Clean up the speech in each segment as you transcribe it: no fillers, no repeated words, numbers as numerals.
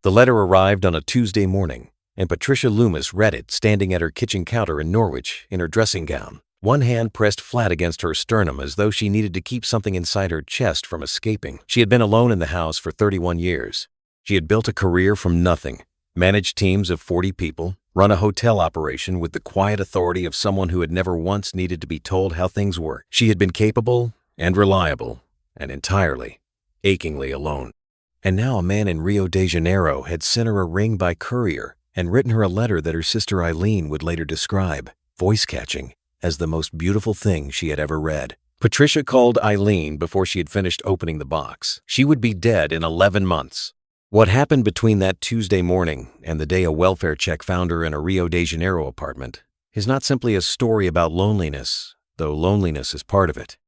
The letter arrived on a Tuesday morning, and Patricia Loomis read it standing at her kitchen counter in Norwich in her dressing gown, one hand pressed flat against her sternum as though she needed to keep something inside her chest from escaping. She had been alone in the house for 31 years. She had built a career from nothing, managed teams of 40 people, run a hotel operation with the quiet authority of someone who had never once needed to be told how things worked. She had been capable and reliable and entirely, achingly alone. And now a man in Rio de Janeiro had sent her a ring by courier and written her a letter that her sister Eileen would later describe, voice-catching, as the most beautiful thing she had ever read. Patricia called Eileen before she had finished opening the box. She would be dead in 11 months. What happened between that Tuesday morning and the day a welfare check found her in a Rio de Janeiro apartment is not simply a story about loneliness, though loneliness is part of it.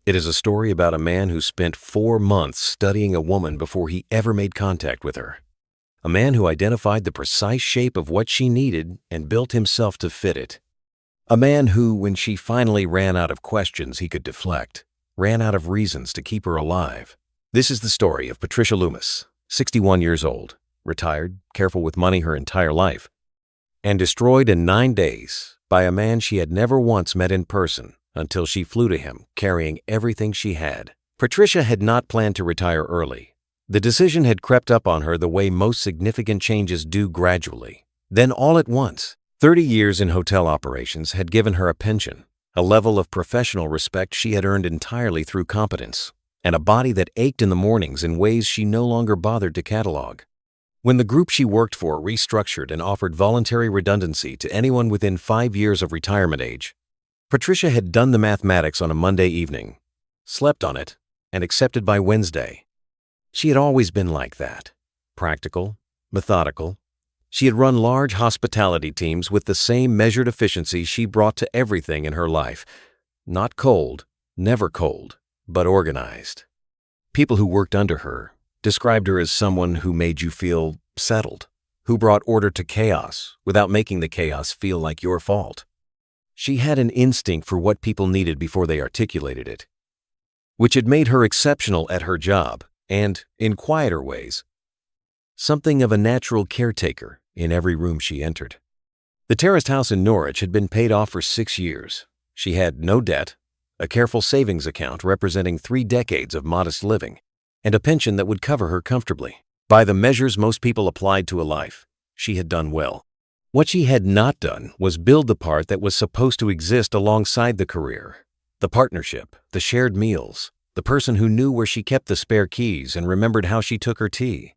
It is a story about a man who spent 4 months studying a woman before he ever made contact with her. A man who identified the precise shape of what she needed and built himself to fit it. A man who, when she finally ran out of questions he could deflect, ran out of reasons to keep her alive. This is the story of Patricia Loomis, 61 years old, retired, careful with money her entire life, and destroyed in 9 days by a man she had never once met in person until she flew to him carrying everything she had. Patricia had not planned to retire early. The decision had crept up on her the way most significant changes do gradually. Then all at once, 30 years in hotel operations had given her a pension, a level of professional respect she had earned entirely through competence, and a body that ached in the mornings in ways she no longer bothered to catalog. When the group she worked for restructured and offered voluntary redundancy to anyone within 5 years of retirement age, Patricia had done the mathematics on a Monday evening, slept on it, and accepted by Wednesday. She had always been like that, practical, methodical. She had run large hospitality teams with the same measured efficiency she brought to everything in her life. Not cold, never cold, but organized. People who worked under her described her as someone who made you feel settled, who brought order to chaos without making the chaos feel like your fault. She had an instinct for what people needed before they articulated it, which had made her exceptional at her job and, in quieter ways, something of a natural caretaker in every room she entered. The terraced house in Norwich had been paid off for 6 years. She had no debt, a careful savings account representing 3 decades of modest living, and a pension that would cover her comfortably. By the measures most people applied to a life, she had done well. What she had not done was build the part that was supposed to exist alongside the career, the partnership, the shared meals, the person who knew where she kept the spare keys and remembered how she took her tea.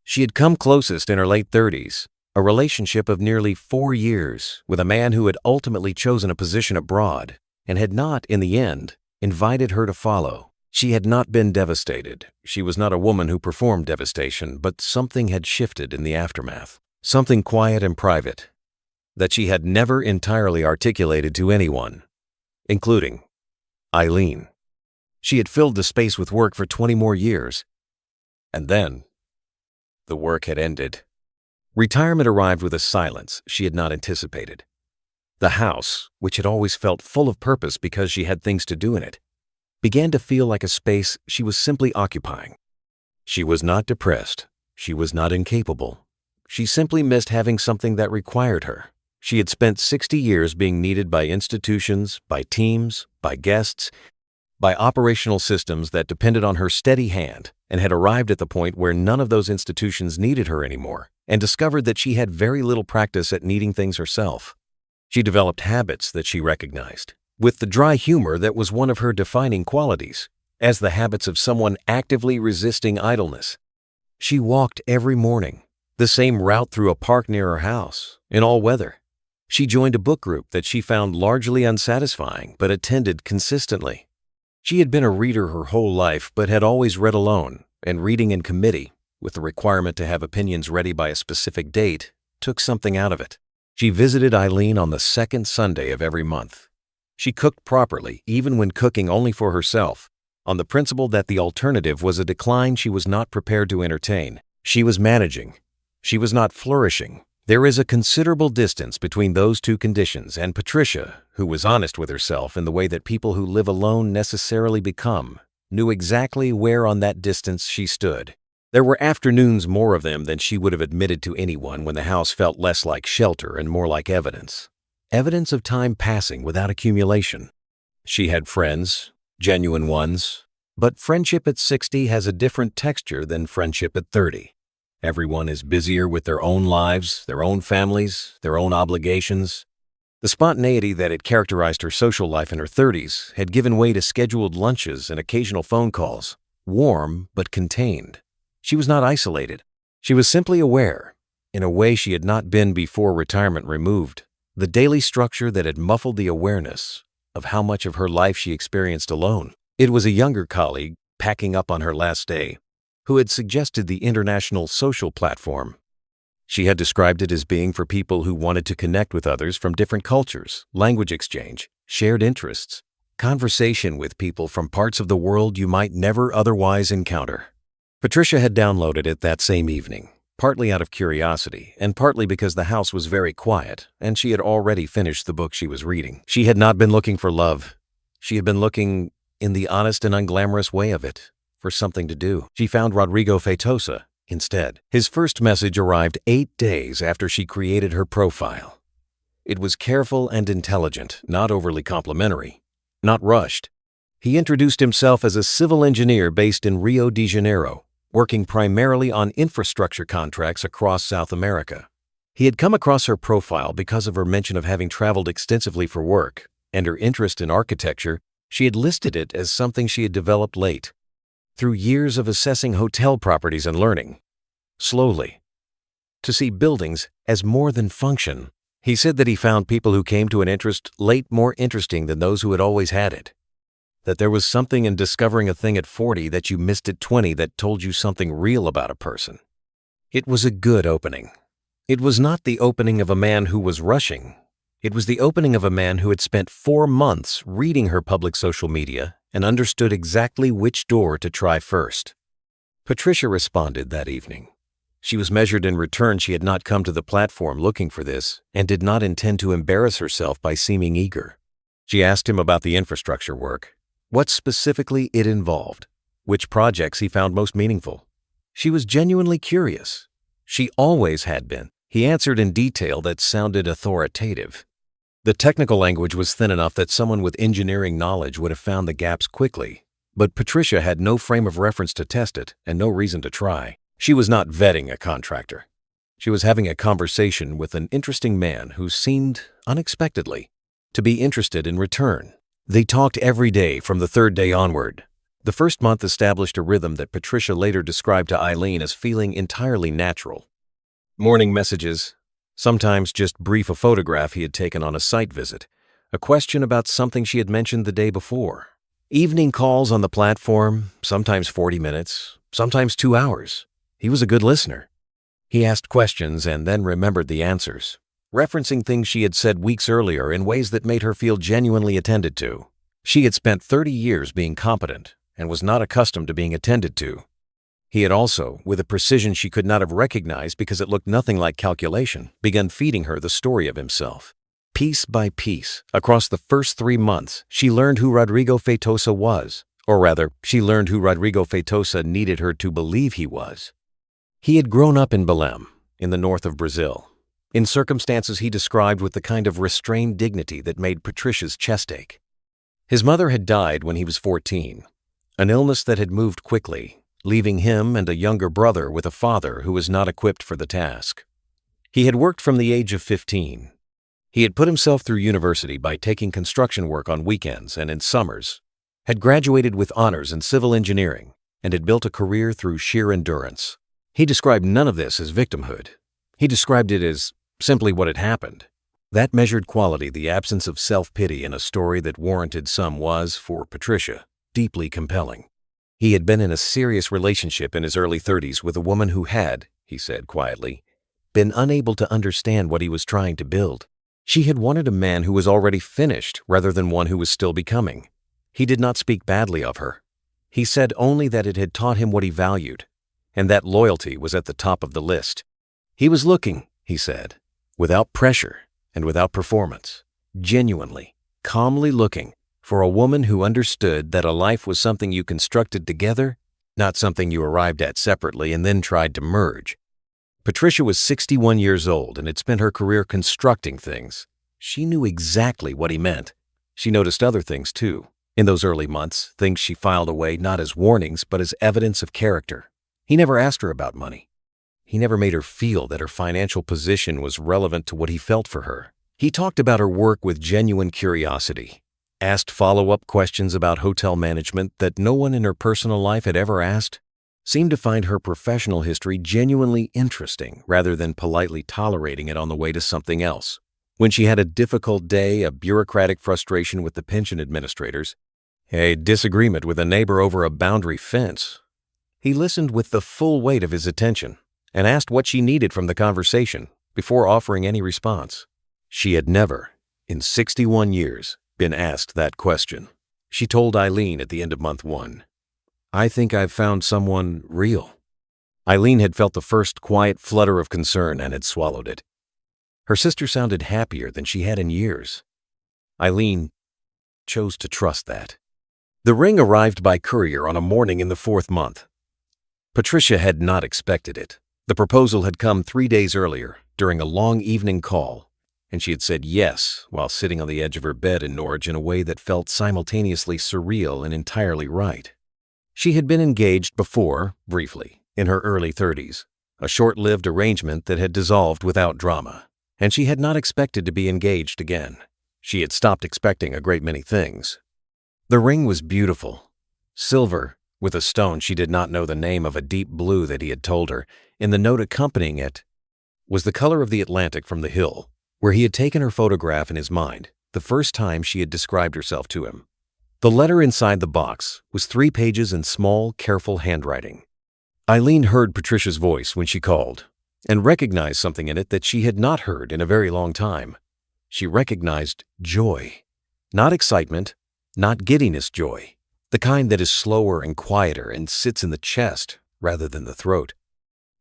She had come closest in her late 30s, a relationship of nearly 4 years with a man who had ultimately chosen a position abroad and had not, in the end, invited her to follow. She had not been devastated. She was not a woman who performed devastation, but something had shifted in the aftermath. Something quiet and private that she had never entirely articulated to anyone, including Eileen. She had filled the space with work for 20 more years, and then the work had ended. Retirement arrived with a silence she had not anticipated. The house, which had always felt full of purpose because she had things to do in it, began to feel like a space she was simply occupying. She was not depressed. She was not incapable. She simply missed having something that required her. She had spent 60 years being needed by institutions, by teams, by guests, by operational systems that depended on her steady hand, and had arrived at the point where none of those institutions needed her anymore, and discovered that she had very little practice at needing things herself. She developed habits that she recognized, with the dry humor that was one of her defining qualities, as the habits of someone actively resisting idleness. She walked every morning, the same route through a park near her house, in all weather. She joined a book group that she found largely unsatisfying but attended consistently. She had been a reader her whole life but had always read alone, and reading in committee, with the requirement to have opinions ready by a specific date, took something out of it. She visited Eileen on the second Sunday of every month. She cooked properly, even when cooking only for herself, on the principle that the alternative was a decline she was not prepared to entertain. She was managing. She was not flourishing. There is a considerable distance between those two conditions, and Patricia, who was honest with herself in the way that people who live alone necessarily become, knew exactly where on that distance she stood. There were afternoons more of them than she would have admitted to anyone when the house felt less like shelter and more like evidence. Evidence of time passing without accumulation. She had friends, genuine ones, but friendship at 60 has a different texture than friendship at 30. Everyone is busier with their own lives, their own families, their own obligations. The spontaneity that had characterized her social life in her 30s had given way to scheduled lunches and occasional phone calls, warm but contained. She was not isolated. She was simply aware, in a way she had not been before retirement removed, the daily structure that had muffled the awareness of how much of her life she experienced alone. It was a younger colleague, packing up on her last day, who had suggested the international social platform. She had described it as being for people who wanted to connect with others from different cultures, language exchange, shared interests, conversation with people from parts of the world you might never otherwise encounter. Patricia had downloaded it that same evening, partly out of curiosity and partly because the house was very quiet and she had already finished the book she was reading. She had not been looking for love. She had been looking, in the honest and unglamorous way of it, for something to do. She found Rodrigo Feitosa instead. His first message arrived 8 days after she created her profile. It was careful and intelligent, not overly complimentary, not rushed. He introduced himself as a civil engineer based in Rio de Janeiro, working primarily on infrastructure contracts across South America. He had come across her profile because of her mention of having traveled extensively for work, and her interest in architecture. She had listed it as something she had developed late, through years of assessing hotel properties and learning, slowly, to see buildings as more than function. He said that he found people who came to an interest late more interesting than those who had always had it. That there was something in discovering a thing at 40 that you missed at 20 that told you something real about a person. It was a good opening. It was not the opening of a man who was rushing. It was the opening of a man who had spent 4 months reading her public social media and understood exactly which door to try first. Patricia responded that evening. She was measured in return. She had not come to the platform looking for this and did not intend to embarrass herself by seeming eager. She asked him about the infrastructure work, what specifically it involved, which projects he found most meaningful. She was genuinely curious. She always had been. He answered in detail that sounded authoritative. The technical language was thin enough that someone with engineering knowledge would have found the gaps quickly, but Patricia had no frame of reference to test it and no reason to try. She was not vetting a contractor. She was having a conversation with an interesting man who seemed, unexpectedly, to be interested in return. They talked every day from the 3rd day onward. The first month established a rhythm that Patricia later described to Eileen as feeling entirely natural. Morning messages, sometimes just brief a photograph he had taken on a site visit, a question about something she had mentioned the day before. Evening calls on the platform, sometimes 40 minutes, sometimes 2 hours. He was a good listener. He asked questions and then remembered the answers, referencing things she had said weeks earlier in ways that made her feel genuinely attended to. She had spent 30 years being competent and was not accustomed to being attended to. He had also, with a precision she could not have recognized because it looked nothing like calculation, begun feeding her the story of himself. Piece by piece, across the first 3 months, she learned who Rodrigo Feitosa was, or rather, she learned who Rodrigo Feitosa needed her to believe he was. He had grown up in Belém, in the north of Brazil, in circumstances he described with the kind of restrained dignity that made Patricia's chest ache. His mother had died when he was 14, an illness that had moved quickly, leaving him and a younger brother with a father who was not equipped for the task. He had worked from the age of 15. He had put himself through university by taking construction work on weekends and in summers, had graduated with honors in civil engineering, and had built a career through sheer endurance. He described none of this as victimhood. He described it as simply what had happened. That measured quality, the absence of self-pity in a story that warranted some, was, for Patricia, deeply compelling. He had been in a serious relationship in his early 30s with a woman who had, he said quietly, been unable to understand what he was trying to build. She had wanted a man who was already finished rather than one who was still becoming. He did not speak badly of her. He said only that it had taught him what he valued, and that loyalty was at the top of the list. He was looking, he said, without pressure and without performance, genuinely, calmly looking for a woman who understood that a life was something you constructed together not something you arrived at separately and then tried to merge. Patricia was 61 years old and had spent her career constructing things. She knew exactly what he meant. She noticed other things too. In those early months, things she filed away not as warnings but as evidence of character. He never asked her about money. He never made her feel that her financial position was relevant to what he felt for her. He talked about her work with genuine curiosity, asked follow-up questions about hotel management that no one in her personal life had ever asked, seemed to find her professional history genuinely interesting rather than politely tolerating it on the way to something else. When she had a difficult day, a bureaucratic frustration with the pension administrators, a disagreement with a neighbor over a boundary fence, he listened with the full weight of his attention and asked what she needed from the conversation before offering any response. She had never, in 61 years, been asked that question. She told Eileen at the end of month 1, "I think I've found someone real." Eileen had felt the first quiet flutter of concern and had swallowed it. Her sister sounded happier than she had in years. Eileen chose to trust that. The ring arrived by courier on a morning in the 4th month. Patricia had not expected it. The proposal had come 3 days earlier, during a long evening call, and she had said yes while sitting on the edge of her bed in Norwich in a way that felt simultaneously surreal and entirely right. She had been engaged before, briefly, in her early 30s, a short-lived arrangement that had dissolved without drama, and she had not expected to be engaged again. She had stopped expecting a great many things. The ring was beautiful, silver, with a stone she did not know the name of a deep blue that he had told her, in the note accompanying it, was the color of the Atlantic from the hill, where he had taken her photograph in his mind the first time she had described herself to him. The letter inside the box was 3 pages in small, careful handwriting. Eileen heard Patricia's voice when she called and recognized something in it that she had not heard in a very long time. She recognized joy. Not excitement, not giddiness joy, the kind that is slower and quieter and sits in the chest rather than the throat.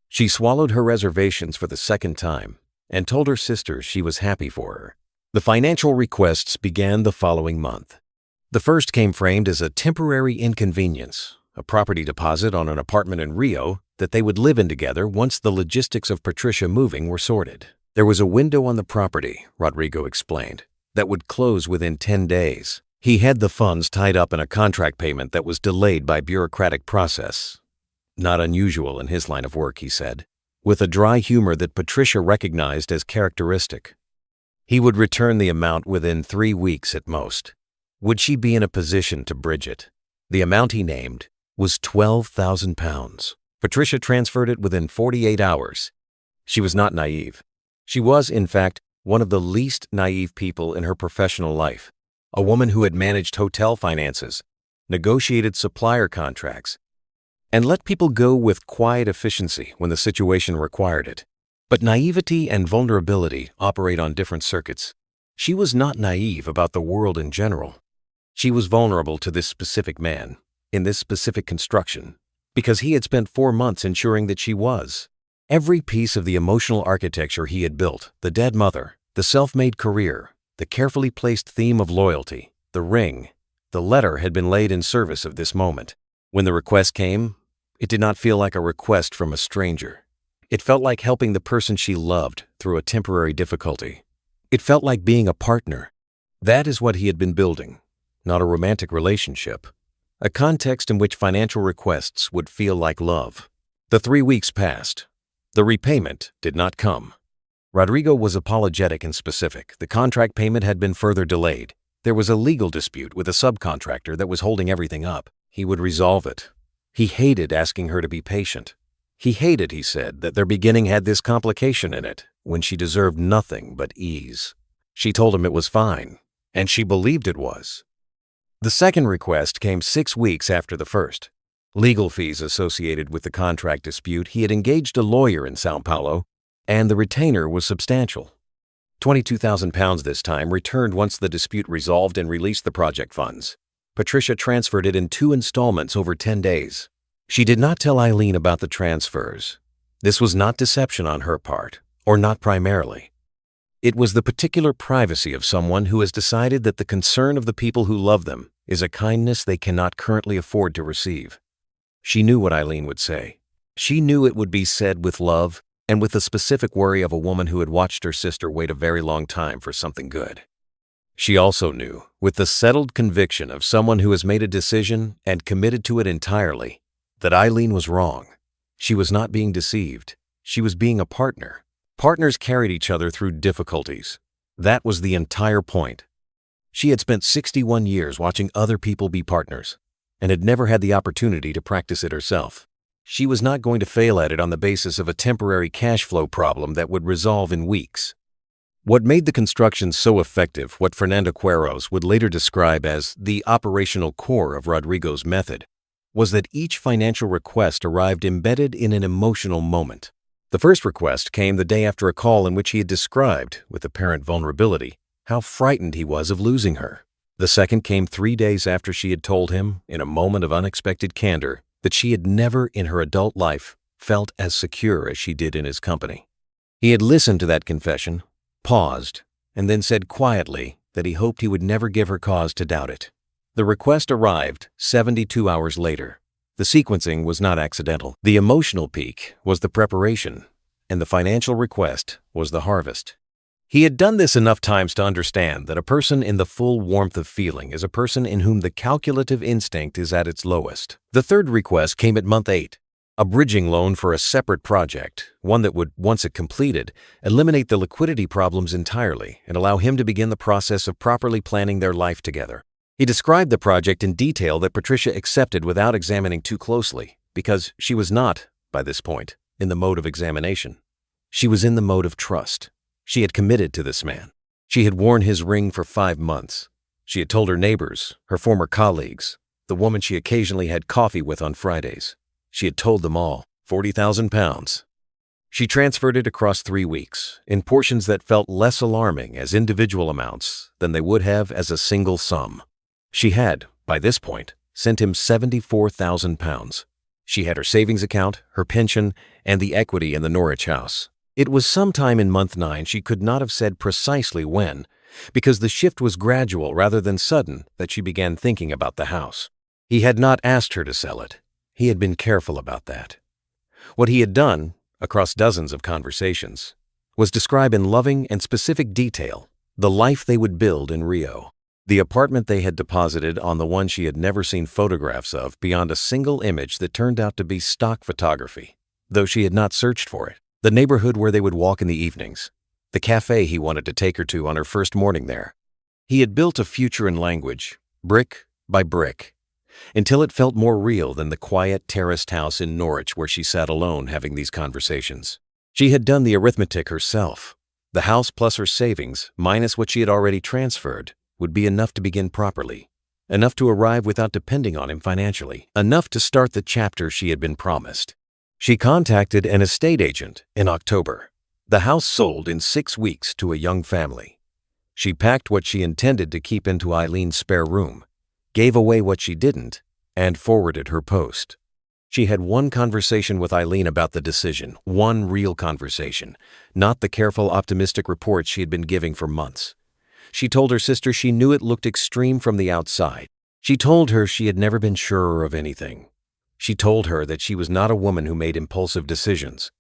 She swallowed her reservations for the 2nd time and told her sister she was happy for her. The financial requests began the following month. The first came framed as a temporary inconvenience, a property deposit on an apartment in Rio that they would live in together once the logistics of Patricia moving were sorted. There was a window on the property, Rodrigo explained, that would close within 10 days. He had the funds tied up in a contract payment that was delayed by bureaucratic process. Not unusual in his line of work, he said, with a dry humor that Patricia recognized as characteristic. He would return the amount within 3 weeks at most. Would she be in a position to bridge it? The amount he named was £12,000. Patricia transferred it within 48 hours. She was not naive. She was, in fact, one of the least naive people in her professional life. A woman who had managed hotel finances, negotiated supplier contracts, and let people go with quiet efficiency when the situation required it. But naivety and vulnerability operate on different circuits. She was not naive about the world in general. She was vulnerable to this specific man, in this specific construction, because he had spent 4 months ensuring that she was. Every piece of the emotional architecture he had built, the dead mother, the self-made career, the carefully placed theme of loyalty, the ring, the letter had been laid in service of this moment. When the request came, it did not feel like a request from a stranger. It felt like helping the person she loved through a temporary difficulty. It felt like being a partner. That is what he had been building. Not a romantic relationship, a context in which financial requests would feel like love. The 3 weeks passed. The repayment did not come. Rodrigo was apologetic and specific. The contract payment had been further delayed. There was a legal dispute with a subcontractor that was holding everything up. He would resolve it. He hated asking her to be patient. He hated, he said, that their beginning had this complication in it, when she deserved nothing but ease. She told him it was fine, and she believed it was. The second request came 6 weeks after the first. Legal fees associated with the contract dispute, he had engaged a lawyer in Sao Paulo, and the retainer was substantial. £22,000 this time, returned once the dispute resolved and released the project funds. Patricia transferred it in 2 installments over 10 days. She did not tell Eileen about the transfers. This was not deception on her part, or not primarily. It was the particular privacy of someone who has decided that the concern of the people who love them is a kindness they cannot currently afford to receive. She knew what Eileen would say. She knew it would be said with love and with the specific worry of a woman who had watched her sister wait a very long time for something good. She also knew, with the settled conviction of someone who has made a decision and committed to it entirely, that Eileen was wrong. She was not being deceived. She was being a partner. Partners carried each other through difficulties. That was the entire point. She had spent 61 years watching other people be partners and had never had the opportunity to practice it herself. She was not going to fail at it on the basis of a temporary cash flow problem that would resolve in weeks. What made the construction so effective, what Fernando Quiros would later describe as the operational core of Rodrigo's method, was that each financial request arrived embedded in an emotional moment. The first request came the day after a call in which he had described, with apparent vulnerability, how frightened he was of losing her. The second came 3 days after she had told him, in a moment of unexpected candor, that she had never in her adult life felt as secure as she did in his company. He had listened to that confession, paused, and then said quietly that he hoped he would never give her cause to doubt it. The request arrived 72 hours later. The sequencing was not accidental. The emotional peak was the preparation, and the financial request was the harvest. He had done this enough times to understand that a person in the full warmth of feeling is a person in whom the calculative instinct is at its lowest. The third request came at month 8, a bridging loan for a separate project, one that would, once it completed, eliminate the liquidity problems entirely and allow him to begin the process of properly planning their life together. He described the project in detail that Patricia accepted without examining too closely, because she was not, by this point, in the mode of examination. She was in the mode of trust. She had committed to this man. She had worn his ring for 5 months. She had told her neighbors, her former colleagues, the woman she occasionally had coffee with on Fridays. She had told them all, 40,000 pounds. She transferred it across 3 weeks, in portions that felt less alarming as individual amounts than they would have as a single sum. She had, by this point, sent him 74,000 pounds. She had her savings account, her pension, and the equity in the Norwich house. It was sometime in month 9, she could not have said precisely when, because the shift was gradual rather than sudden, that she began thinking about the house. He had not asked her to sell it. He had been careful about that. What he had done, across dozens of conversations, was describe in loving and specific detail the life they would build in Rio. The apartment they had deposited on the one she had never seen photographs of beyond a single image that turned out to be stock photography, though she had not searched for it. The neighborhood where they would walk in the evenings. The cafe he wanted to take her to on her first morning there. He had built a future in language, brick by brick, until it felt more real than the quiet terraced house in Norwich where she sat alone having these conversations. She had done the arithmetic herself. The house plus her savings, minus what she had already transferred, would be enough to begin properly, enough to arrive without depending on him financially, enough to start the chapter she had been promised. She contacted an estate agent in October. The house sold in 6 weeks to a young family. She packed what she intended to keep into Eileen's spare room, gave away what she didn't, and forwarded her post. She had one conversation with Eileen about the decision, one real conversation, not the careful, optimistic reports she had been giving for months. She told her sister she knew it looked extreme from the outside. She told her she had never been surer of anything. She told her that she was not a woman who made impulsive decisions,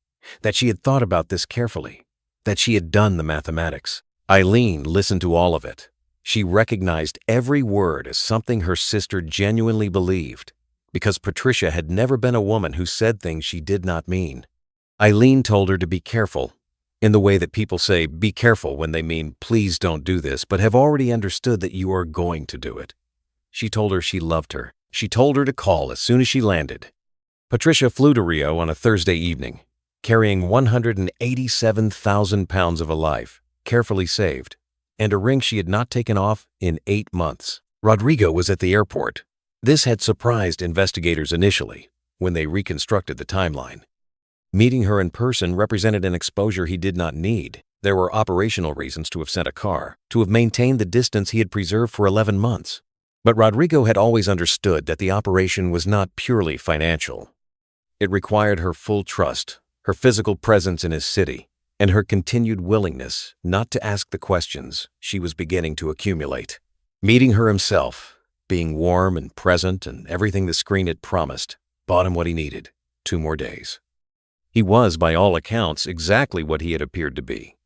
that she had thought about this carefully, that she had done the mathematics. Eileen listened to all of it. She recognized every word as something her sister genuinely believed, because Patricia had never been a woman who said things she did not mean. Eileen told her to be careful, in the way that people say be careful when they mean please don't do this, but have already understood that you are going to do it. She told her she loved her. She told her to call as soon as she landed. Patricia flew to Rio on a Thursday evening, carrying 187,000 pounds of a life, carefully saved, and a ring she had not taken off in 8 months. Rodrigo was at the airport. This had surprised investigators initially, when they reconstructed the timeline. Meeting her in person represented an exposure he did not need. There were operational reasons to have sent a car, to have maintained the distance he had preserved for 11 months. But Rodrigo had always understood that the operation was not purely financial. It required her full trust, her physical presence in his city, and her continued willingness not to ask the questions she was beginning to accumulate. Meeting her himself, being warm and present and everything the screen had promised, bought him what he needed. 2 more days. He was, by all accounts, exactly what he had appeared to be.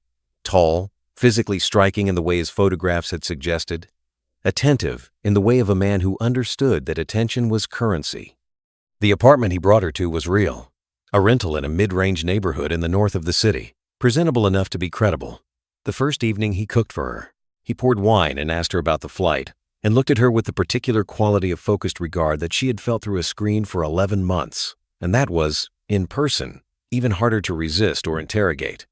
Tall, physically striking in the way his photographs had suggested, attentive in the way of a man who understood that attention was currency. The apartment he brought her to was real, a rental in a mid-range neighborhood in the north of the city, presentable enough to be credible. The first evening he cooked for her. He poured wine and asked her about the flight, and looked at her with the particular quality of focused regard that she had felt through a screen for 11 months, and that was, in person, even harder to resist or interrogate.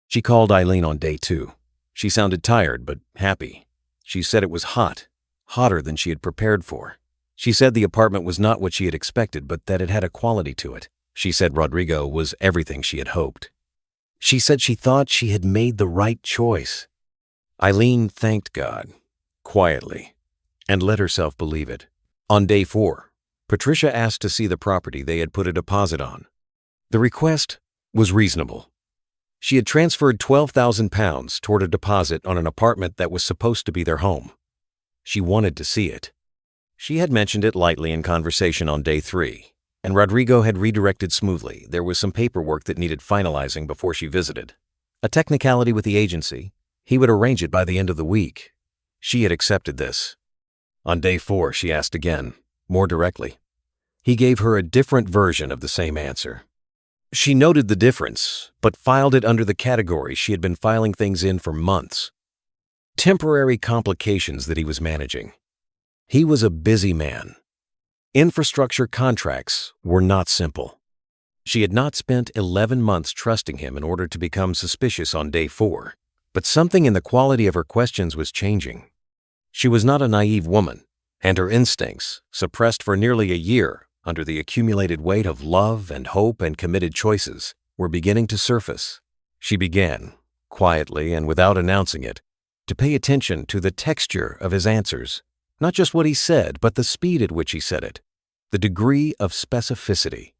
She called Eileen on day 2. She sounded tired but happy. She said it was hot, hotter than she had prepared for. She said the apartment was not what she had expected, but that it had a quality to it. She said Rodrigo was everything she had hoped. She said she thought she had made the right choice. Eileen thanked God, quietly, and let herself believe it. On day 4, Patricia asked to see the property they had put a deposit on. The request was reasonable. She had transferred £12,000 toward a deposit on an apartment that was supposed to be their home. She wanted to see it. She had mentioned it lightly in conversation on day 3, and Rodrigo had redirected smoothly. There was some paperwork that needed finalizing before she visited. A technicality with the agency. He would arrange it by the end of the week. She had accepted this. On day 4, she asked again, more directly. He gave her a different version of the same answer. She noted the difference, but filed it under the category she had been filing things in for months. Temporary complications that he was managing. He was a busy man. Infrastructure contracts were not simple. She had not spent 11 months trusting him in order to become suspicious on day 4, but something in the quality of her questions was changing. She was not a naive woman, and her instincts, suppressed for nearly a year under the accumulated weight of love and hope and committed choices, were beginning to surface. She began, quietly and without announcing it, to pay attention to the texture of his answers, not just what he said, but the speed at which he said it, the degree of specificity.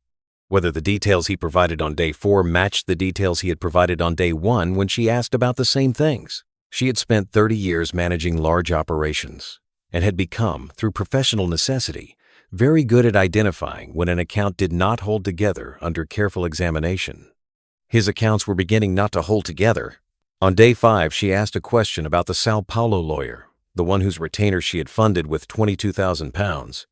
Whether the details he provided on day 4 matched the details he had provided on day 1 when she asked about the same things. She had spent 30 years managing large operations and had become, through professional necessity, very good at identifying when an account did not hold together under careful examination. His accounts were beginning not to hold together. On day 5, she asked a question about the Sao Paulo lawyer, the one whose retainer she had funded with £22,000,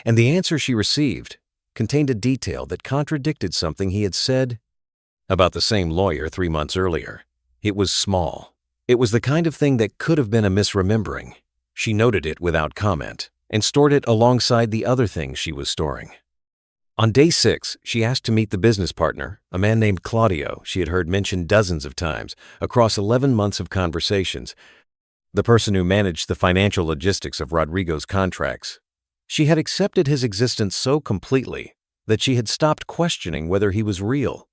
and the answer she received contained a detail that contradicted something he had said about the same lawyer 3 months earlier. It was small. It was the kind of thing that could have been a misremembering. She noted it without comment and stored it alongside the other things she was storing. On day 6, she asked to meet the business partner, a man named Claudio she had heard mentioned dozens of times across 11 months of conversations, the person who managed the financial logistics of Rodrigo's contracts. She had accepted his existence so completely that she had stopped questioning whether he was real.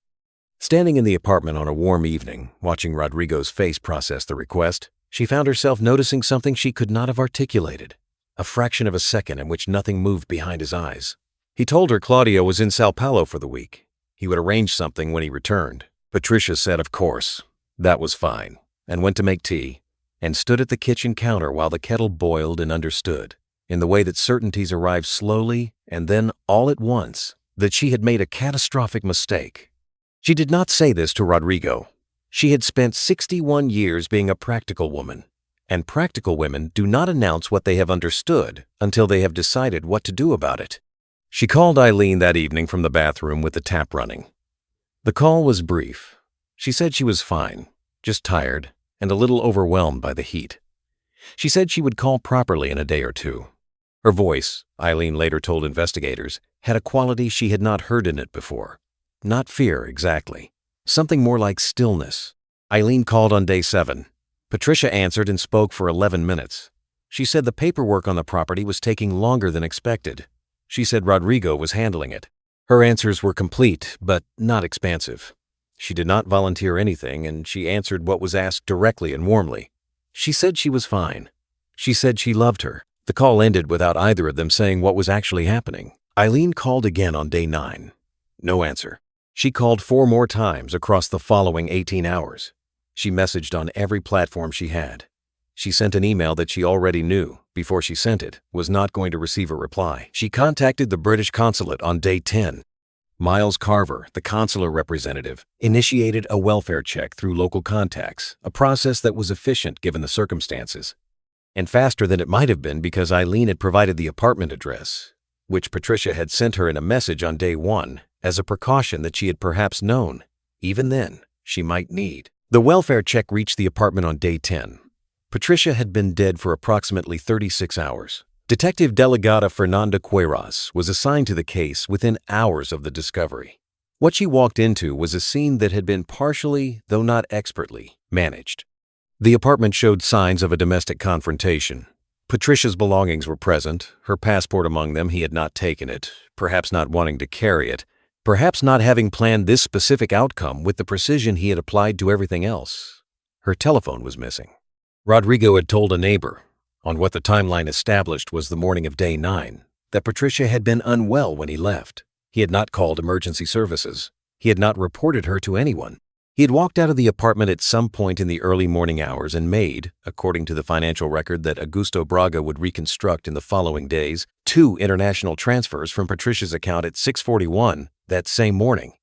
Standing in the apartment on a warm evening, watching Rodrigo's face process the request, she found herself noticing something she could not have articulated, a fraction of a second in which nothing moved behind his eyes. He told her Claudio was in Sao Paulo for the week. He would arrange something when he returned. Patricia said, of course, that was fine, and went to make tea, and stood at the kitchen counter while the kettle boiled and understood, in the way that certainties arrive slowly and then all at once, that she had made a catastrophic mistake. She did not say this to Rodrigo. She had spent 61 years being a practical woman, and practical women do not announce what they have understood until they have decided what to do about it. She called Eileen that evening from the bathroom with the tap running. The call was brief. She said she was fine, just tired and a little overwhelmed by the heat. She said she would call properly in a day or 2. Her voice, Eileen later told investigators, had a quality she had not heard in it before. Not fear, exactly. Something more like stillness. Eileen called on day 7. Patricia answered and spoke for 11 minutes. She said the paperwork on the property was taking longer than expected. She said Rodrigo was handling it. Her answers were complete, but not expansive. She did not volunteer anything, and she answered what was asked directly and warmly. She said she was fine. She said she loved her. The call ended without either of them saying what was actually happening. Eileen called again on day 9. No answer. She called 4 more times across the following 18 hours. She messaged on every platform she had. She sent an email that she already knew, before she sent it, was not going to receive a reply. She contacted the British consulate on day 10. Miles Carver, the consular representative, initiated a welfare check through local contacts, a process that was efficient given the circumstances, and faster than it might have been because Eileen had provided the apartment address, which Patricia had sent her in a message on day 1 as a precaution that she had perhaps known, even then, she might need. The welfare check reached the apartment on day 10. Patricia had been dead for approximately 36 hours. Detective Delegata Fernanda Queiroz was assigned to the case within hours of the discovery. What she walked into was a scene that had been partially, though not expertly, managed. The apartment showed signs of a domestic confrontation. Patricia's belongings were present, her passport among them. He had not taken it, perhaps not wanting to carry it, perhaps not having planned this specific outcome with the precision he had applied to everything else. Her telephone was missing. Rodrigo had told a neighbor, on what the timeline established was the morning of day 9, that Patricia had been unwell when he left. He had not called emergency services. He had not reported her to anyone. He had walked out of the apartment at some point in the early morning hours and made, according to the financial record that Augusto Braga would reconstruct in the following days, 2 international transfers from Patricia's account at 6:41 that same morning.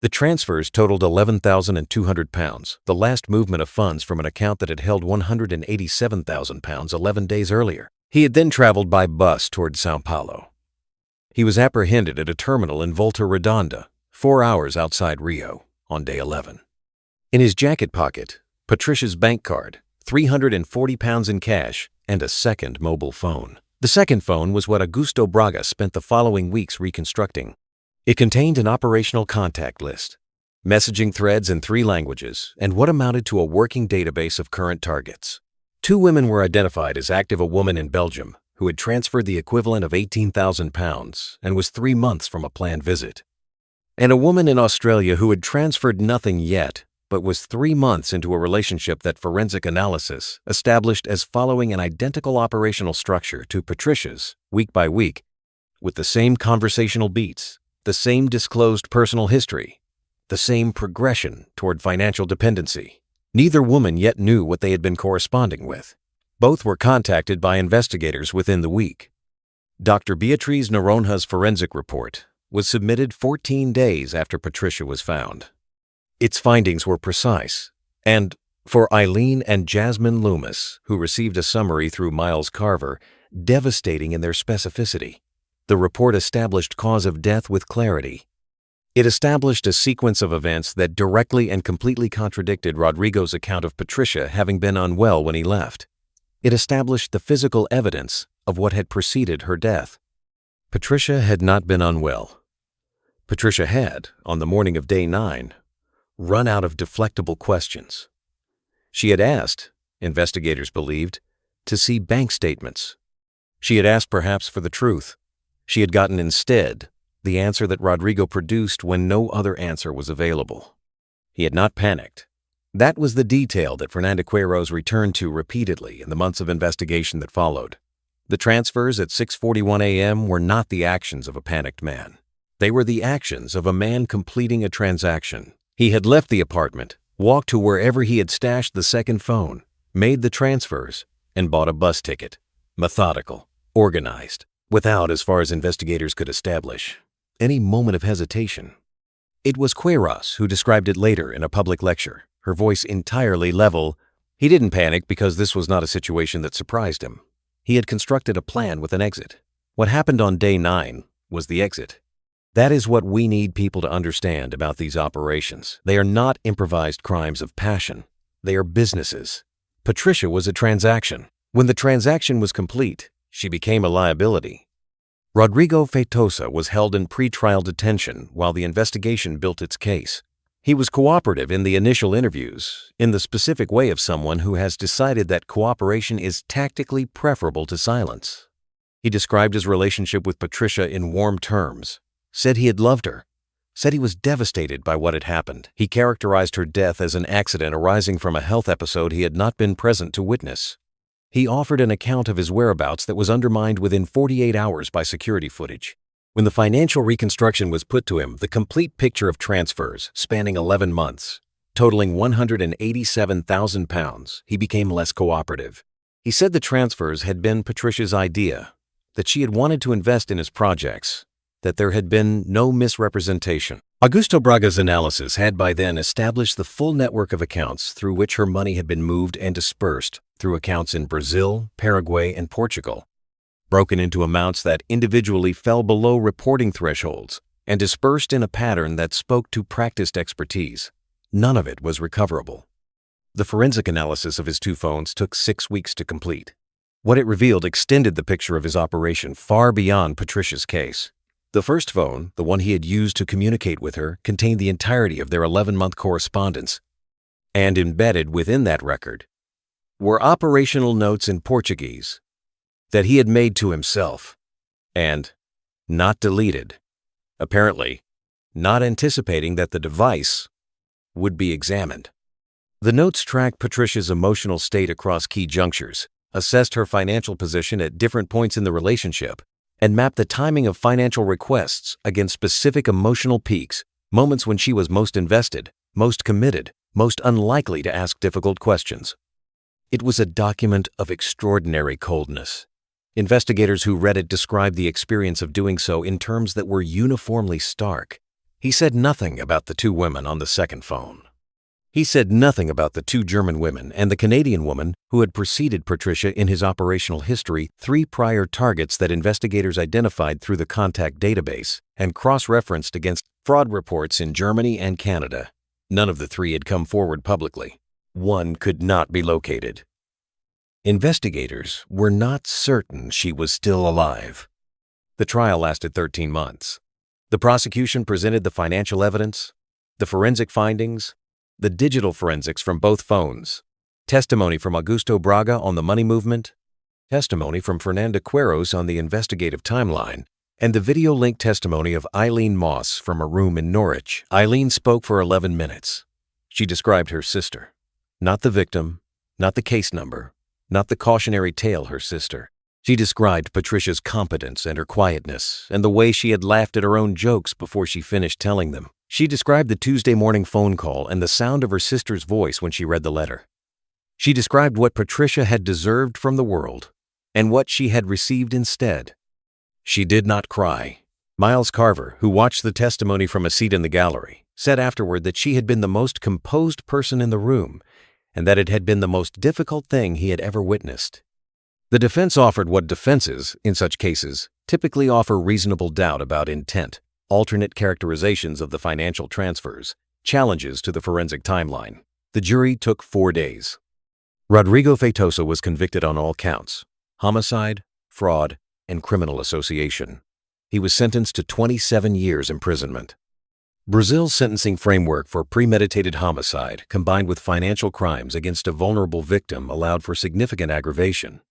The transfers totaled £11,200, the last movement of funds from an account that had held £187,000 11 days earlier. He had then traveled by bus toward Sao Paulo. He was apprehended at a terminal in Volta Redonda, 4 hours outside Rio, on day 11. In his jacket pocket, Patricia's bank card, £340 in cash, and a second mobile phone. The second phone was what Augusto Braga spent the following weeks reconstructing. It contained an operational contact list, messaging threads in 3 languages, and what amounted to a working database of current targets. 2 women were identified as active: a woman in Belgium who had transferred the equivalent of £18,000 and was 3 months from a planned visit, and a woman in Australia who had transferred nothing yet but was 3 months into a relationship that forensic analysis established as following an identical operational structure to Patricia's, week by week, with the same conversational beats, the same disclosed personal history, the same progression toward financial dependency. Neither woman yet knew what they had been corresponding with. Both were contacted by investigators within the week. Dr. Beatriz Noronha's forensic report was submitted 14 days after Patricia was found. Its findings were precise, and, for Eileen and Jasmine Loomis, who received a summary through Miles Carver, devastating in their specificity. The report established cause of death with clarity. It established a sequence of events that directly and completely contradicted Rodrigo's account of Patricia having been unwell when he left. It established the physical evidence of what had preceded her death. Patricia had not been unwell. Patricia had, on the morning of day 9, run out of deflectable questions. She had asked, investigators believed, to see bank statements. She had asked perhaps for the truth. She had gotten instead the answer that Rodrigo produced when no other answer was available. He had not panicked. That was the detail that Fernanda Queiroz returned to repeatedly in the months of investigation that followed. The transfers at 6:41 a.m. were not the actions of a panicked man. They were the actions of a man completing a transaction. He had left the apartment, walked to wherever he had stashed the second phone, made the transfers, and bought a bus ticket. Methodical, organized, without, as far as investigators could establish, any moment of hesitation. It was Queiroz who described it later in a public lecture, her voice entirely level. He didn't panic because this was not a situation that surprised him. He had constructed a plan with an exit. What happened on day 9 was the exit. That is what we need people to understand about these operations. They are not improvised crimes of passion. They are businesses. Patricia was a transaction. When the transaction was complete, she became a liability. Rodrigo Feitosa was held in pretrial detention while the investigation built its case. He was cooperative in the initial interviews, in the specific way of someone who has decided that cooperation is tactically preferable to silence. He described his relationship with Patricia in warm terms, said he had loved her, said he was devastated by what had happened. He characterized her death as an accident arising from a health episode he had not been present to witness. He offered an account of his whereabouts that was undermined within 48 hours by security footage. When the financial reconstruction was put to him, the complete picture of transfers spanning 11 months, totaling £187,000, he became less cooperative. He said the transfers had been Patricia's idea, that she had wanted to invest in his projects, that there had been no misrepresentation. Augusto Braga's analysis had by then established the full network of accounts through which her money had been moved and dispersed through accounts in Brazil, Paraguay, and Portugal, broken into amounts that individually fell below reporting thresholds and dispersed in a pattern that spoke to practiced expertise. None of it was recoverable. The forensic analysis of his 2 phones took 6 weeks to complete. What it revealed extended the picture of his operation far beyond Patricia's case. The first phone, the one he had used to communicate with her, contained the entirety of their 11-month correspondence. And embedded within that record were operational notes in Portuguese that he had made to himself and not deleted, apparently not anticipating that the device would be examined. The notes tracked Patricia's emotional state across key junctures, assessed her financial position at different points in the relationship, and mapped the timing of financial requests against specific emotional peaks, moments when she was most invested, most committed, most unlikely to ask difficult questions. It was a document of extraordinary coldness. Investigators who read it described the experience of doing so in terms that were uniformly stark. He said nothing about the 2 women on the second phone. He said nothing about the 2 German women and the Canadian woman who had preceded Patricia in his operational history, 3 prior targets that investigators identified through the contact database and cross-referenced against fraud reports in Germany and Canada. None of the 3 had come forward publicly. One could not be located. Investigators were not certain she was still alive. The trial lasted 13 months. The prosecution presented the financial evidence, the forensic findings, the digital forensics from both phones, testimony from Augusto Braga on the money movement, testimony from Fernanda Quiros on the investigative timeline, and the video-linked testimony of Eileen Moss from a room in Norwich. Eileen spoke for 11 minutes. She described her sister. Not the victim, not the case number, not the cautionary tale her sister. She described Patricia's competence and her quietness and the way she had laughed at her own jokes before she finished telling them. She described the Tuesday morning phone call and the sound of her sister's voice when she read the letter. She described what Patricia had deserved from the world and what she had received instead. She did not cry. Miles Carver, who watched the testimony from a seat in the gallery, said afterward that she had been the most composed person in the room and that it had been the most difficult thing he had ever witnessed. The defense offered what defenses, in such cases, typically offer reasonable doubt about intent, alternate characterizations of the financial transfers, challenges to the forensic timeline. The jury took 4 days. Rodrigo Feitosa was convicted on all counts: homicide, fraud, and criminal association. He was sentenced to 27 years imprisonment. Brazil's sentencing framework for premeditated homicide combined with financial crimes against a vulnerable victim allowed for significant aggravation,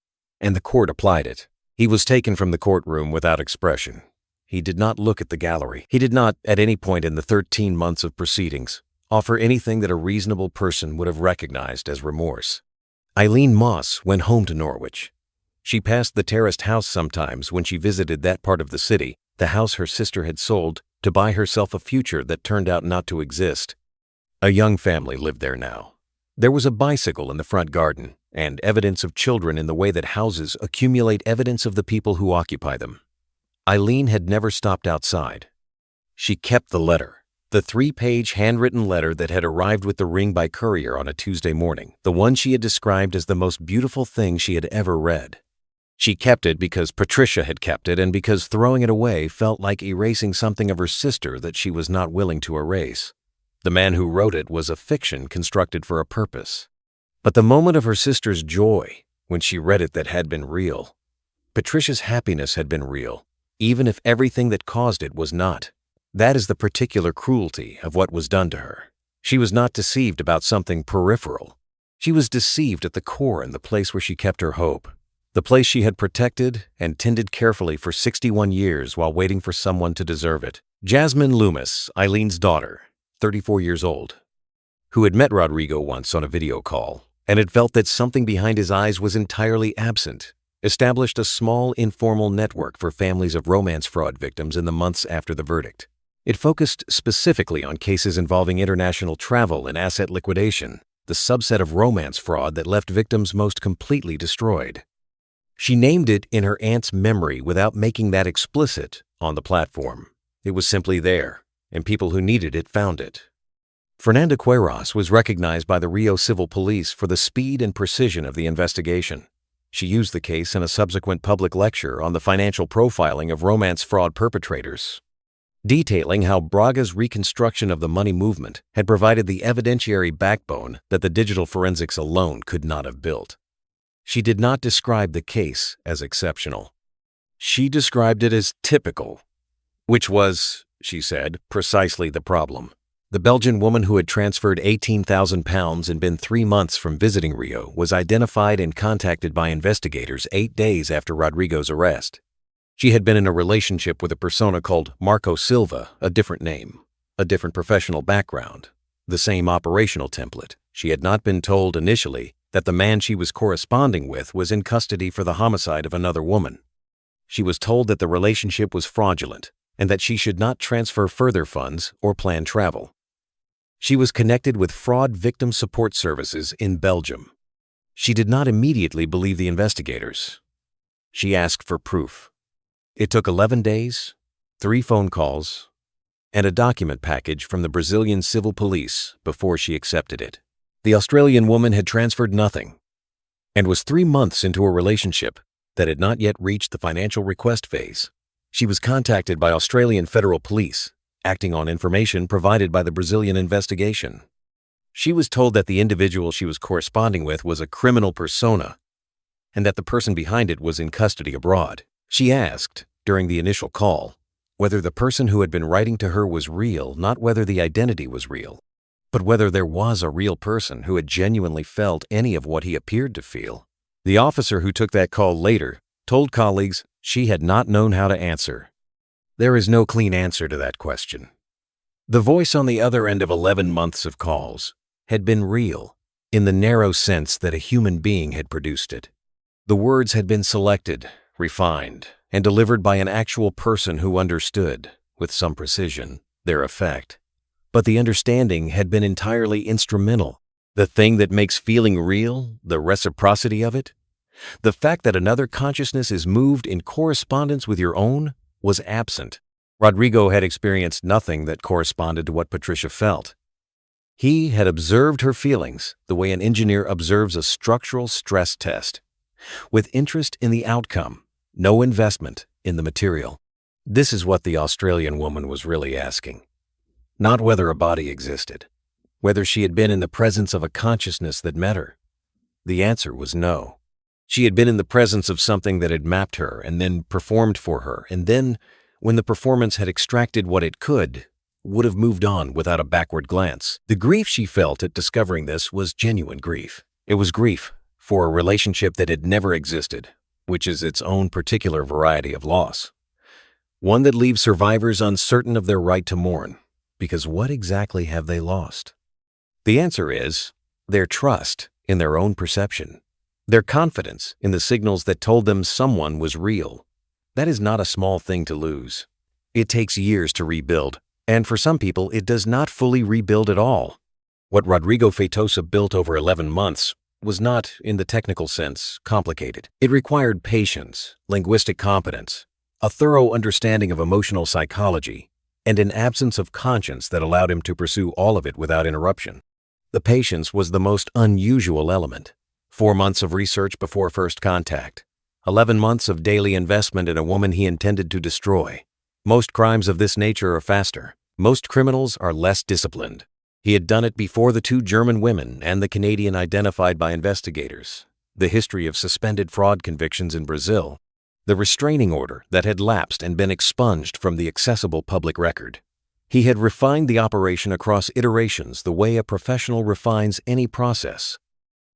and the court applied it. He was taken from the courtroom without expression. He did not look at the gallery. He did not, at any point in the 13 months of proceedings, offer anything that a reasonable person would have recognized as remorse. Eileen Moss went home to Norwich. She passed the terraced house sometimes when she visited that part of the city, the house her sister had sold to buy herself a future that turned out not to exist. A young family lived there now. There was a bicycle in the front garden, and evidence of children in the way that houses accumulate evidence of the people who occupy them. Eileen had never stopped outside. She kept the letter, the 3-page handwritten letter that had arrived with the ring by courier on a Tuesday morning, the one she had described as the most beautiful thing she had ever read. She kept it because Patricia had kept it and because throwing it away felt like erasing something of her sister that she was not willing to erase. The man who wrote it was a fiction constructed for a purpose. But the moment of her sister's joy, when she read it that had been real. Patricia's happiness had been real, even if everything that caused it was not. That is the particular cruelty of what was done to her. She was not deceived about something peripheral. She was deceived at the core in the place where she kept her hope. The place she had protected and tended carefully for 61 years while waiting for someone to deserve it. Jasmine Loomis, Eileen's daughter, 34 years old, who had met Rodrigo once on a video call and had felt that something behind his eyes was entirely absent, established a small informal network for families of romance fraud victims in the months after the verdict. It focused specifically on cases involving international travel and asset liquidation. the subset of romance fraud that left victims most completely destroyed. She named it in her aunt's memory without making that explicit on the platform. It was simply there, and people who needed it found it. Fernanda Queiroz was recognized by the Rio Civil Police for the speed and precision of the investigation. She used the case in a subsequent public lecture on the financial profiling of romance fraud perpetrators, detailing how Braga's reconstruction of the money movement had provided the evidentiary backbone that the digital forensics alone could not have built. She did not describe the case as exceptional. She described it as typical, which was, she said, precisely the problem. The Belgian woman who had transferred £18,000 and been 3 months from visiting Rio was identified and contacted by investigators 8 days after Rodrigo's arrest. She had been in a relationship with a persona called Marco Silva, a different name, a different professional background, the same operational template. She had not been told initially that the man she was corresponding with was in custody for the homicide of another woman. She was told that the relationship was fraudulent and that she should not transfer further funds or plan travel. She was connected with fraud victim support services in Belgium. She did not immediately believe the investigators. She asked for proof. It took 11 days, 3 phone calls, and a document package from the Brazilian civil police before she accepted it. The Australian woman had transferred nothing and was 3 months into a relationship that had not yet reached the financial request phase. She was contacted by Australian federal police, acting on information provided by the Brazilian investigation. She was told that the individual she was corresponding with was a criminal persona and that the person behind it was in custody abroad. She asked, during the initial call, whether the person who had been writing to her was real, not whether the identity was real, but whether there was a real person who had genuinely felt any of what he appeared to feel. The officer who took that call later told colleagues she had not known how to answer. There is no clean answer to that question. The voice on the other end of 11 months of calls had been real, in the narrow sense that a human being had produced it. The words had been selected, refined, and delivered by an actual person who understood, with some precision, their effect. But the understanding had been entirely instrumental. The thing that makes feeling real, the reciprocity of it, the fact that another consciousness is moved in correspondence with your own, was absent. Rodrigo had experienced nothing that corresponded to what Patricia felt. He had observed her feelings the way an engineer observes a structural stress test, with interest in the outcome, no investment in the material. This is what the Australian woman was really asking. Not whether a body existed, whether she had been in the presence of a consciousness that met her. The answer was no. She had been in the presence of something that had mapped her and then performed for her, and then, when the performance had extracted what it could, would have moved on without a backward glance. The grief she felt at discovering this was genuine grief. It was grief for a relationship that had never existed, which is its own particular variety of loss. One that leaves survivors uncertain of their right to mourn, because what exactly have they lost? The answer is their trust in their own perception. Their confidence in the signals that told them someone was real. That is not a small thing to lose. It takes years to rebuild, and for some people it does not fully rebuild at all. What Rodrigo Feitosa built over 11 months was not, in the technical sense, complicated. It required patience, linguistic competence, a thorough understanding of emotional psychology, and an absence of conscience that allowed him to pursue all of it without interruption. The patience was the most unusual element. 4 months of research before first contact. 11 months of daily investment in a woman he intended to destroy. Most crimes of this nature are faster. Most criminals are less disciplined. He had done it before the 2 German women and the Canadian identified by investigators. The history of suspended fraud convictions in Brazil. The restraining order that had lapsed and been expunged from the accessible public record. He had refined the operation across iterations the way a professional refines any process.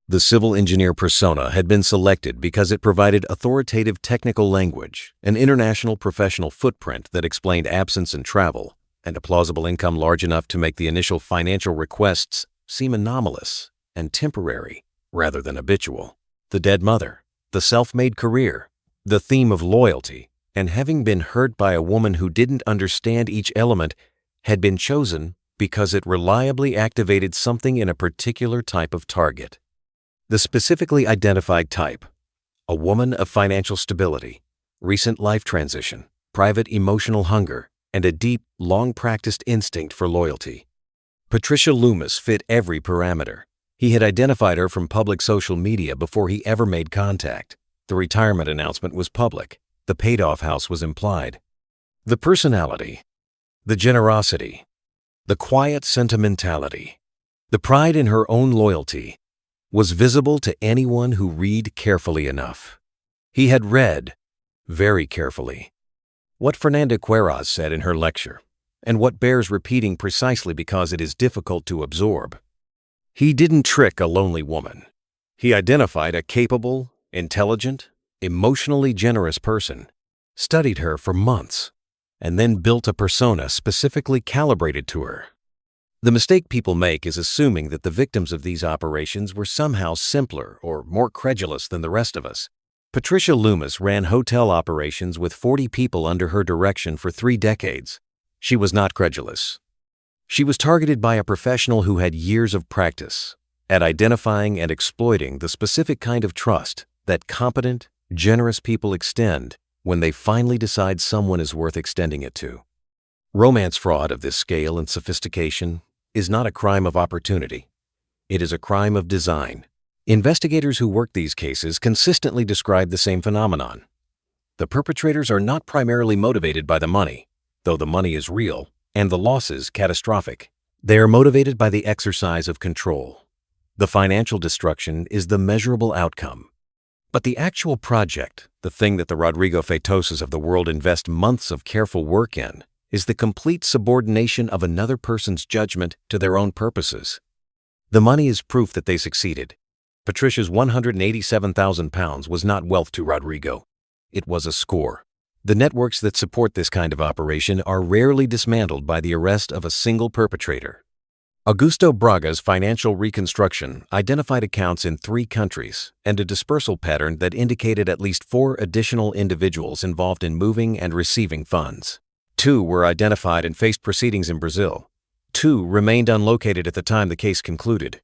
The civil engineer persona had been selected because it provided authoritative technical language, an international professional footprint that explained absence and travel, and a plausible income large enough to make the initial financial requests seem anomalous and temporary rather than habitual. The dead mother, the self-made career, the theme of loyalty, and having been hurt by a woman who didn't understand each element had been chosen Because it reliably activated something in a particular type of target. The specifically identified type: a woman of financial stability, recent life transition, private emotional hunger, and a deep, long-practiced instinct for loyalty. Patricia Loomis fit every parameter. He had identified her from public social media before he ever made contact. The retirement announcement was public. The paid-off house was implied. The personality, the generosity, the quiet sentimentality, the pride in her own loyalty was visible to anyone who read carefully enough. He had read, very carefully, what Fernanda Queiroz said in her lecture, and what bears repeating precisely because it is difficult to absorb. He didn't trick a lonely woman. He identified a capable, intelligent, emotionally generous person, studied her for months, and then built a persona specifically calibrated to her. The mistake people make is assuming that the victims of these operations were somehow simpler or more credulous than the rest of us. Patricia Loomis ran hotel operations with 40 people under her direction for 3 decades. She was not credulous. She was targeted by a professional who had years of practice at identifying and exploiting the specific kind of trust that competent, generous people extend when they finally decide someone is worth extending it to. Romance fraud of this scale and sophistication is not a crime of opportunity. It is a crime of design. Investigators who work these cases consistently describe the same phenomenon. The perpetrators are not primarily motivated by the money, though the money is real and the losses catastrophic. They are motivated by the exercise of control. The financial destruction is the measurable outcome. But the actual project, the thing that the Rodrigo Feitoses of the world invest months of careful work in, is the complete subordination of another person's judgment to their own purposes. The money is proof that they succeeded. Patricia's £187,000 was not wealth to Rodrigo. It was a score. The networks that support this kind of operation are rarely dismantled by the arrest of a single perpetrator. Augusto Braga's financial reconstruction identified accounts in 3 countries and a dispersal pattern that indicated at least 4 additional individuals involved in moving and receiving funds. 2 were identified and faced proceedings in Brazil. 2 remained unlocated at the time the case concluded.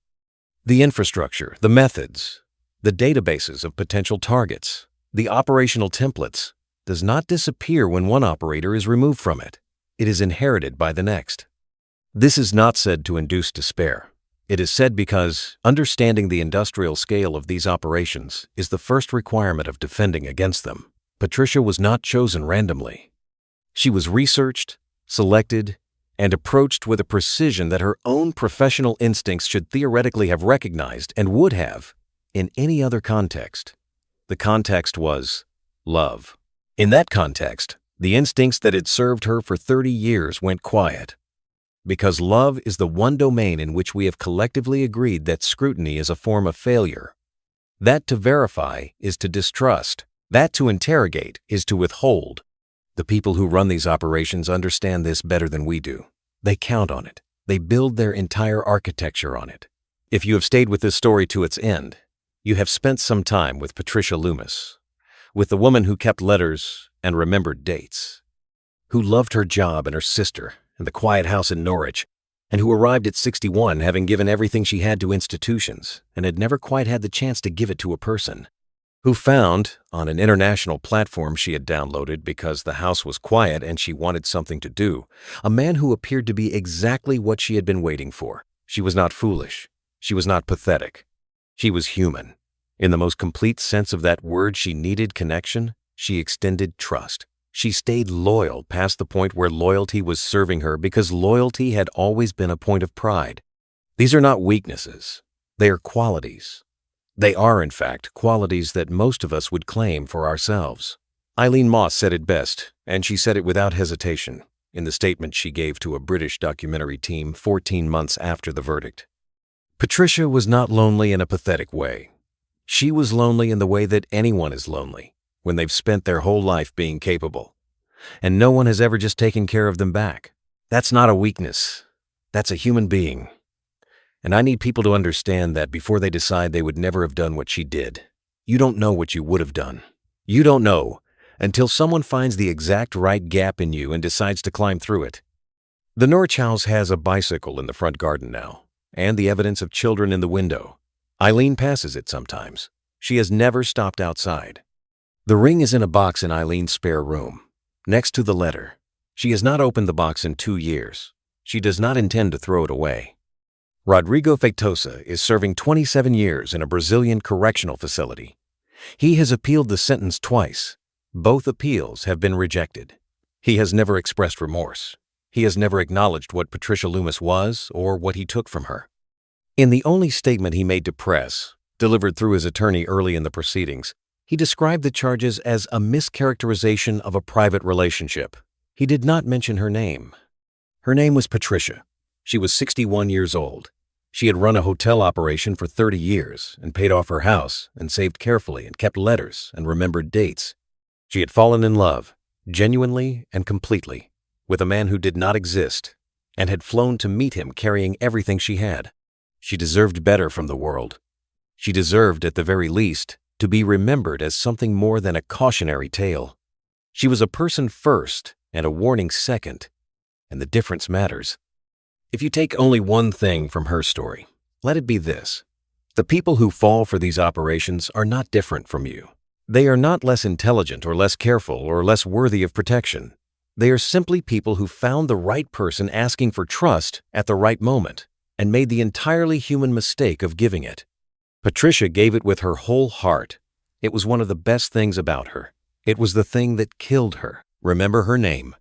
The infrastructure, the methods, the databases of potential targets, the operational templates does not disappear when one operator is removed from it. It is inherited by the next. This is not said to induce despair. It is said because understanding the industrial scale of these operations is the first requirement of defending against them. Patricia was not chosen randomly. She was researched, selected, and approached with a precision that her own professional instincts should theoretically have recognized and would have in any other context. The context was love. In that context, the instincts that had served her for 30 years went quiet. Because love is the one domain in which we have collectively agreed that scrutiny is a form of failure. That to verify is to distrust. That to interrogate is to withhold. The people who run these operations understand this better than we do. They count on it. They build their entire architecture on it. If you have stayed with this story to its end, you have spent some time with Patricia Loomis, with the woman who kept letters and remembered dates, who loved her job and her sister and the quiet house in Norwich, and who arrived at 61 having given everything she had to institutions and had never quite had the chance to give it to a person, who found, on an international platform she had downloaded because the house was quiet and she wanted something to do, a man who appeared to be exactly what she had been waiting for. She was not foolish. She was not pathetic. She was human. In the most complete sense of that word, she needed connection. She extended trust. She stayed loyal past the point where loyalty was serving her because loyalty had always been a point of pride. These are not weaknesses. They are qualities. They are, in fact, qualities that most of us would claim for ourselves. Eileen Moss said it best, and she said it without hesitation, in the statement she gave to a British documentary team 14 months after the verdict. Patricia was not lonely in a pathetic way. She was lonely in the way that anyone is lonely, when they've spent their whole life being capable, and no one has ever just taken care of them back. That's not a weakness. That's a human being. And I need people to understand that before they decide they would never have done what she did. You don't know what you would have done. You don't know until someone finds the exact right gap in you and decides to climb through it. The Norwich house has a bicycle in the front garden now, and the evidence of children in the window. Eileen passes it sometimes. She has never stopped outside. The ring is in a box in Eileen's spare room, next to the letter. She has not opened the box in 2 years. She does not intend to throw it away. Rodrigo Feitosa is serving 27 years in a Brazilian correctional facility. He has appealed the sentence twice. Both appeals have been rejected. He has never expressed remorse. He has never acknowledged what Patricia Loomis was or what he took from her. In the only statement he made to press, delivered through his attorney early in the proceedings, he described the charges as a mischaracterization of a private relationship. He did not mention her name. Her name was Patricia. She was 61 years old. She had run a hotel operation for 30 years and paid off her house and saved carefully and kept letters and remembered dates. She had fallen in love, genuinely and completely, with a man who did not exist and had flown to meet him carrying everything she had. She deserved better from the world. She deserved, at the very least, to be remembered as something more than a cautionary tale. She was a person first and a warning second, and the difference matters. If you take only one thing from her story, let it be this. The people who fall for these operations are not different from you. They are not less intelligent or less careful or less worthy of protection. They are simply people who found the right person asking for trust at the right moment and made the entirely human mistake of giving it. Patricia gave it with her whole heart. It was one of the best things about her. It was the thing that killed her. Remember her name.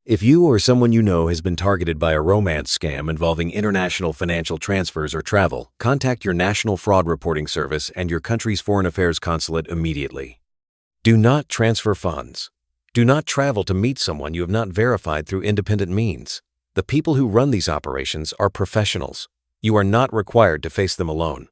If you or someone you know has been targeted by a romance scam involving international financial transfers or travel, contact your National Fraud Reporting Service and your country's Foreign Affairs Consulate immediately. Do not transfer funds. Do not travel to meet someone you have not verified through independent means. The people who run these operations are professionals. You are not required to face them alone.